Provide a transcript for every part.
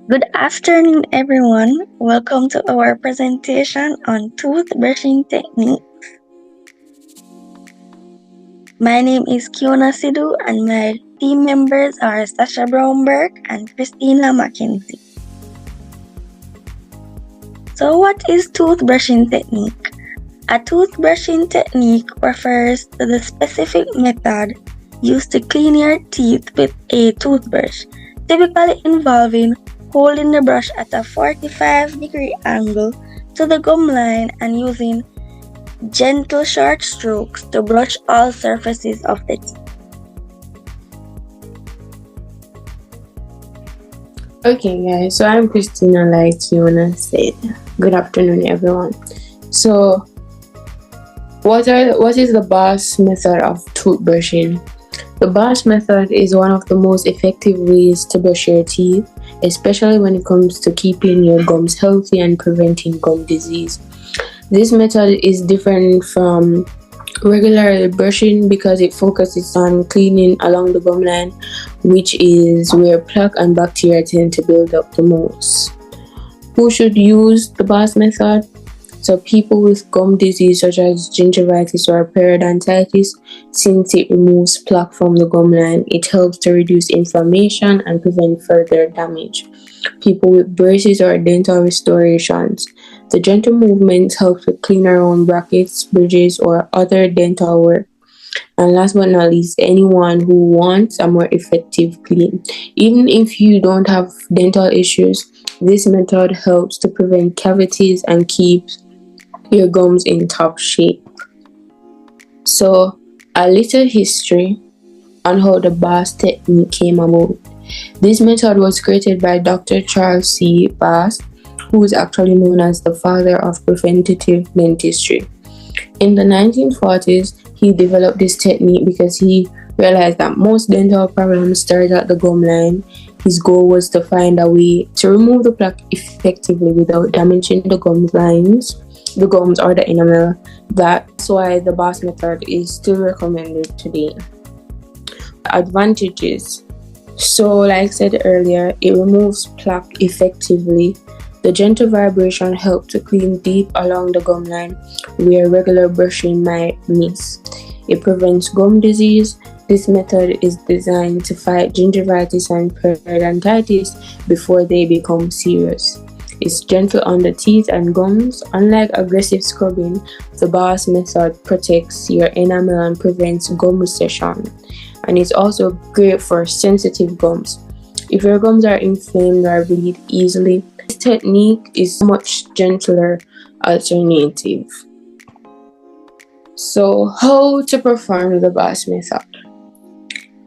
Good afternoon, everyone. Welcome to our presentation on toothbrushing technique. My name is Kiona Sidhu, and my team members are Sasha Brown-Burke and Christina Mackenzie. So, what is toothbrushing technique? A toothbrushing technique refers to the specific method used to clean your teeth with a toothbrush, typically involving holding the brush at a 45-degree angle to the gum line and using gentle short strokes to brush all surfaces of the teeth. Okay guys, so I'm Christina, like Kiona said. Good afternoon everyone. So what is the Boss method of toothbrushing? The Boss method is one of the most effective ways to brush your teeth, especially when it comes to keeping your gums healthy and preventing gum disease. This method is different from regular brushing because it focuses on cleaning along the gum line, which is where plaque and bacteria tend to build up the most. Who should use the Boss method? So people with gum disease such as gingivitis or periodontitis, since it removes plaque from the gum line, it helps to reduce inflammation and prevent further damage. People with braces or dental restorations, the gentle movements help to clean around brackets, bridges, or other dental work. And last but not least, anyone who wants a more effective clean. Even if you don't have dental issues, this method helps to prevent cavities and keeps your gums in top shape. So, a little history on how the Boss technique came about. This method was created by Dr. Charles C. Boss, who is actually known as the father of preventative dentistry. In the 1940s, he developed this technique because he realized that most dental problems start at the gum line. His goal was to find a way to remove the plaque effectively without damaging the gums or the enamel. That's why the Boss method is still recommended today. Advantages. So, like I said earlier, it removes plaque effectively. The gentle vibration helps to clean deep along the gum line where regular brushing might miss. It prevents gum disease. This method is designed to fight gingivitis and periodontitis before they become serious. It's gentle on the teeth and gums. Unlike aggressive scrubbing, the Boss method protects your enamel and prevents gum recession. And it's also great for sensitive gums. If your gums are inflamed or bleed easily, this technique is a much gentler alternative. So, how to perform the Boss method?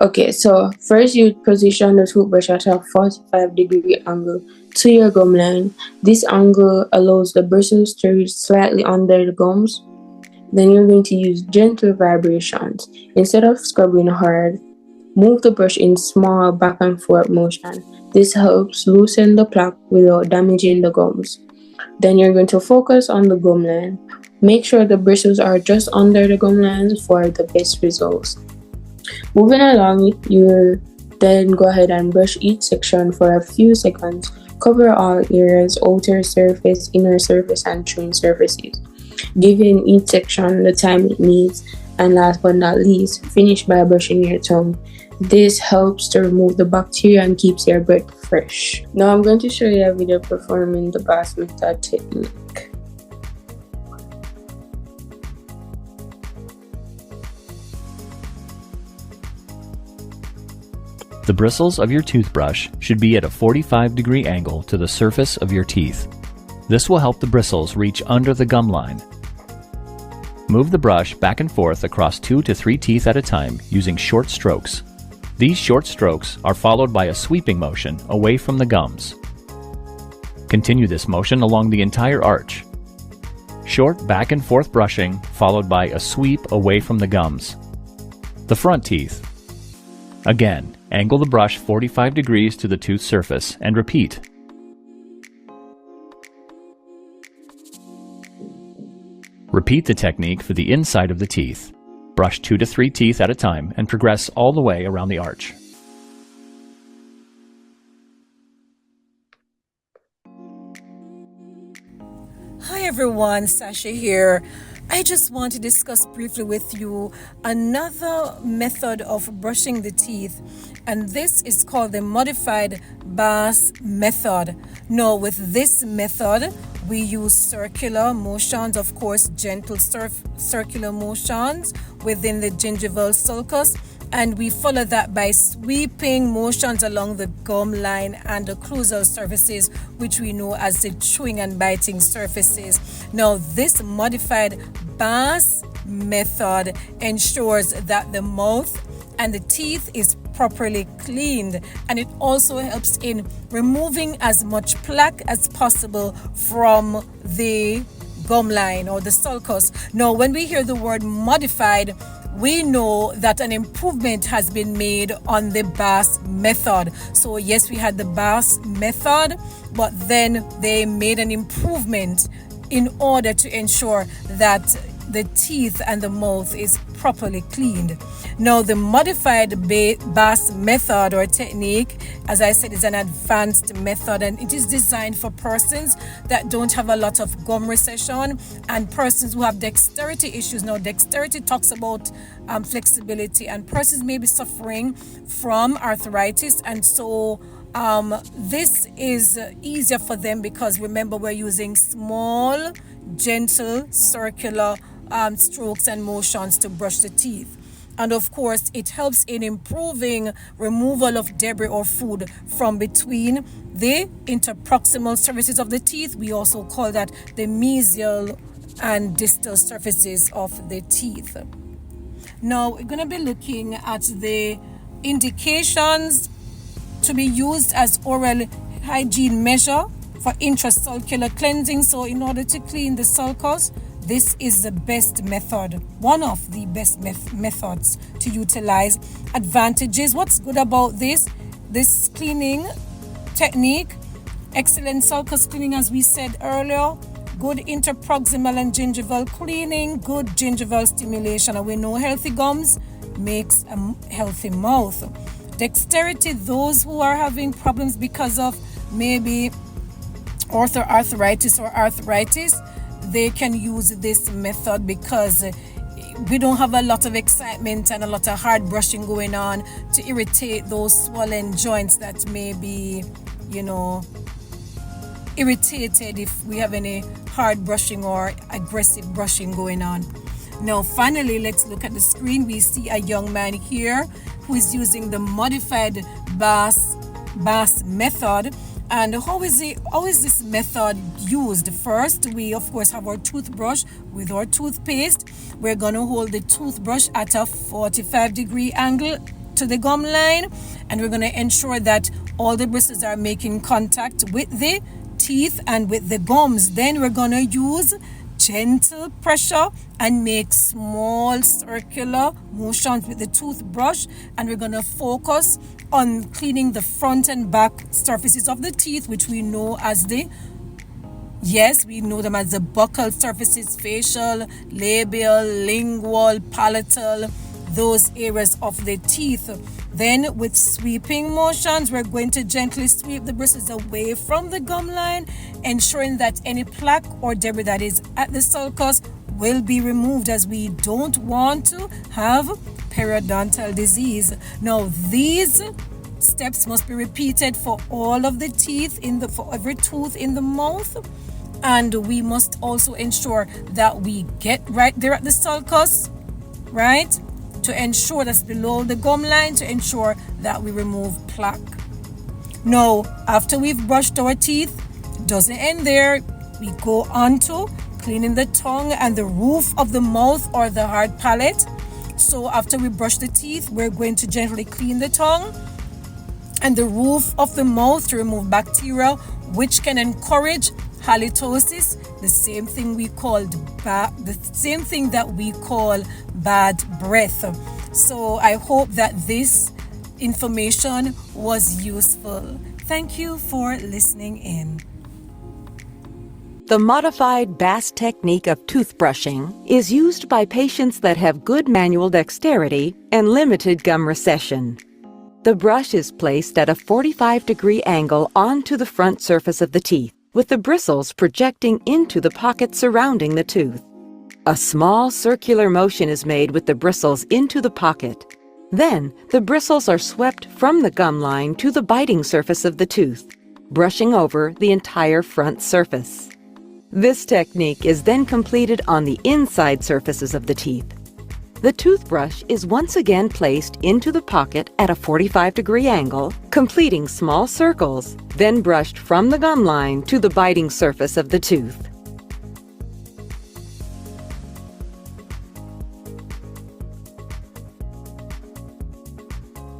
Okay, so first you position the toothbrush at a 45-degree angle to your gum line. This angle allows the bristles to reach slightly under the gums. Then you're going to use gentle vibrations. Instead of scrubbing hard, move the brush in small back and forth motion. This helps loosen the plaque without damaging the gums. Then you're going to focus on the gum line. Make sure the bristles are just under the gum line for the best results. Moving along, you'll then go ahead and brush each section for a few seconds. Cover all areas, outer surface, inner surface, and trim surfaces, giving each section the time it needs. And last but not least, finish by brushing your tongue. This helps to remove the bacteria and keeps your breath fresh. Now I'm going to show you a video performing the Boss method technique. The bristles of your toothbrush should be at a 45-degree angle to the surface of your teeth. This will help the bristles reach under the gum line. Move the brush back and forth across 2 to 3 teeth at a time using short strokes. These short strokes are followed by a sweeping motion away from the gums. Continue this motion along the entire arch. Short back and forth brushing followed by a sweep away from the gums. The front teeth. Again, angle the brush 45 degrees to the tooth surface and repeat. Repeat the technique for the inside of the teeth. Brush 2 to 3 teeth at a time and progress all the way around the arch. everyone, Sasha here. I just want to discuss briefly with you another method of brushing the teeth, and this is called the modified Bass method. Now, with this method, we use circular motions, of course, gentle circular motions within the gingival sulcus, and we follow that by sweeping motions along the gum line and the occlusal surfaces, which we know as the chewing and biting surfaces. Now, this modified Bass method ensures that the mouth and the teeth is properly cleaned, and it also helps in removing as much plaque as possible from the gum line or the sulcus. Now, when we hear the word modified, we know that an improvement has been made on the Bass method. So yes, we had the Bass method, but then they made an improvement in order to ensure that the teeth and the mouth is properly cleaned. Now, the modified Bass method or technique, as I said, is an advanced method, and it is designed for persons that don't have a lot of gum recession and persons who have dexterity issues. Now, dexterity talks about flexibility, and persons may be suffering from arthritis, and so this is easier for them because remember, we're using small, gentle, circular strokes and motions to brush the teeth. And of course, it helps in improving removal of debris or food from between the interproximal surfaces of the teeth. We also call that the mesial and distal surfaces of the teeth. Now, we're going to be looking at the indications to be used as oral hygiene measure for intrasulcular cleansing. So in order to clean the sulcus, this is the best method, one of the best methods to utilize. Advantages, what's good about this cleaning technique? Excellent sulcus cleaning, as we said earlier. Good interproximal and gingival cleaning, good gingival stimulation. And we know healthy gums makes a healthy mouth. Dexterity, those who are having problems because of maybe arthritis or arthritis, they can use this method because we don't have a lot of excitement and a lot of hard brushing going on to irritate those swollen joints that may be, irritated if we have any hard brushing or aggressive brushing going on. Now, finally, let's look at the screen. We see a young man here who is using the modified Bass method. And how is this method used? First, we of course have our toothbrush with our toothpaste. We're going to hold the toothbrush at a 45-degree angle to the gum line, and we're going to ensure that all the bristles are making contact with the teeth and with the gums. Then we're going to use gentle pressure and make small circular motions with the toothbrush, and we're going to focus on cleaning the front and back surfaces of the teeth, which we know as the buccal surfaces, facial, labial, lingual, palatal, those areas of the teeth. Then with sweeping motions, we're going to gently sweep the bristles away from the gum line, ensuring that any plaque or debris that is at the sulcus will be removed, as we don't want to have periodontal disease. Now, these steps must be repeated for all of the teeth for every tooth in the mouth, and we must also ensure that we get right there at the sulcus, right, to ensure that's below the gum line, to ensure that we remove plaque. Now, after we've brushed our teeth, it doesn't end there. We go on to cleaning the tongue and the roof of the mouth or the hard palate. So after we brush the teeth, we're going to gently clean the tongue and the roof of the mouth to remove bacteria, which can encourage halitosis, the same thing that we call bad breath. So I hope that this information was useful. Thank you for listening in. The modified Bass technique of toothbrushing is used by patients that have good manual dexterity and limited gum recession. The brush is placed at a 45-degree angle onto the front surface of the teeth. with the bristles projecting into the pocket surrounding the tooth. A small circular motion is made with the bristles into the pocket. Then, the bristles are swept from the gum line to the biting surface of the tooth, brushing over the entire front surface. This technique is then completed on the inside surfaces of the teeth. The toothbrush is once again placed into the pocket at a 45-degree angle, completing small circles, then brushed from the gum line to the biting surface of the tooth.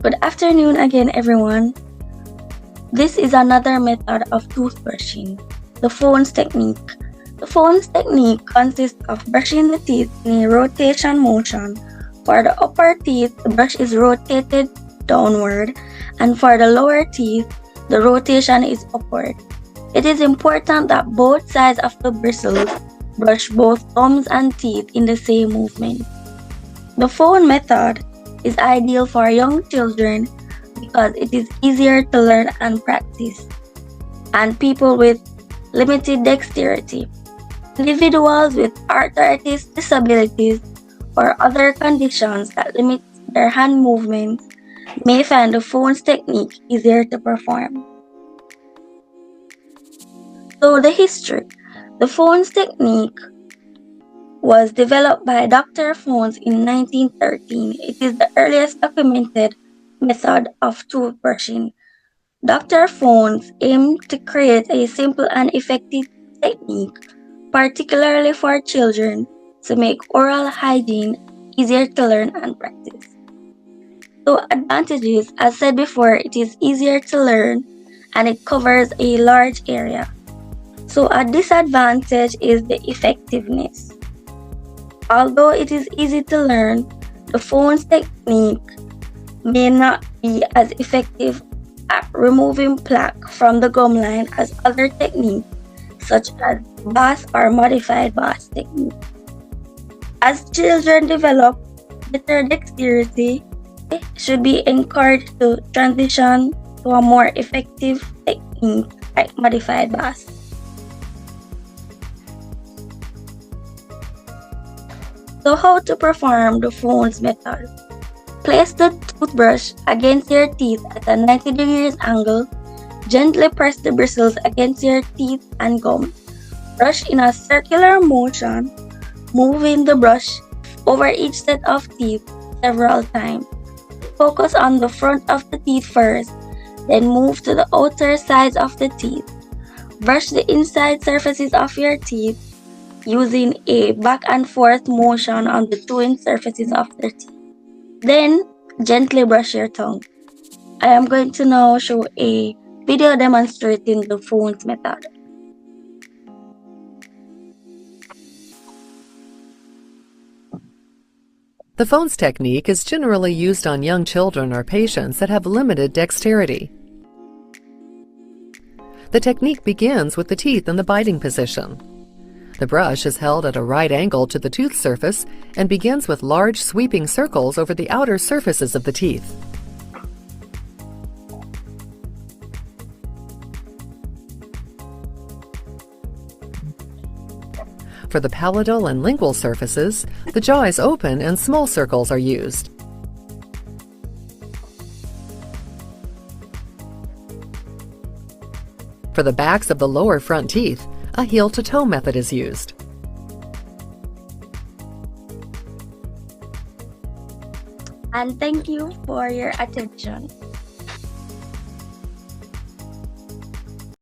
Good afternoon again, everyone. This is another method of toothbrushing, the Fones technique. The Fones technique consists of brushing the teeth in a rotation motion. For the upper teeth, the brush is rotated downward, and for the lower teeth, the rotation is upward. It is important that both sides of the bristles brush both gums and teeth in the same movement. The Phone method is ideal for young children because it is easier to learn and practice, and people with limited dexterity. Individuals with arthritis, disabilities, or other conditions that limit their hand movements may find the Fones technique easier to perform. So the history. The Fones technique was developed by Dr. Fones in 1913. It is the earliest documented method of toothbrushing. Dr. Fones aimed to create a simple and effective technique, particularly for children, to make oral hygiene easier to learn and practice. So advantages, as said before, it is easier to learn and it covers a large area. So a disadvantage is the effectiveness. Although it is easy to learn, the Fones technique may not be as effective at removing plaque from the gum line as other techniques such as Bass or modified Bass technique. As children develop better dexterity, they should be encouraged to transition to a more effective technique like modified Bass. So how to perform the Fones method? Place the toothbrush against your teeth at a 90 degrees angle. Gently press the bristles against your teeth and gums. Brush in a circular motion, moving the brush over each set of teeth several times. Focus on the front of the teeth first, then move to the outer sides of the teeth. Brush the inside surfaces of your teeth using a back and forth motion on the twin surfaces of the teeth. Then, gently brush your tongue. I am going to now show a video demonstrating the Fones method. The Fones technique is generally used on young children or patients that have limited dexterity. The technique begins with the teeth in the biting position. The brush is held at a right angle to the tooth surface and begins with large sweeping circles over the outer surfaces of the teeth. For the palatal and lingual surfaces, the jaw is open and small circles are used. For the backs of the lower front teeth, a heel-to-toe method is used. And thank you for your attention.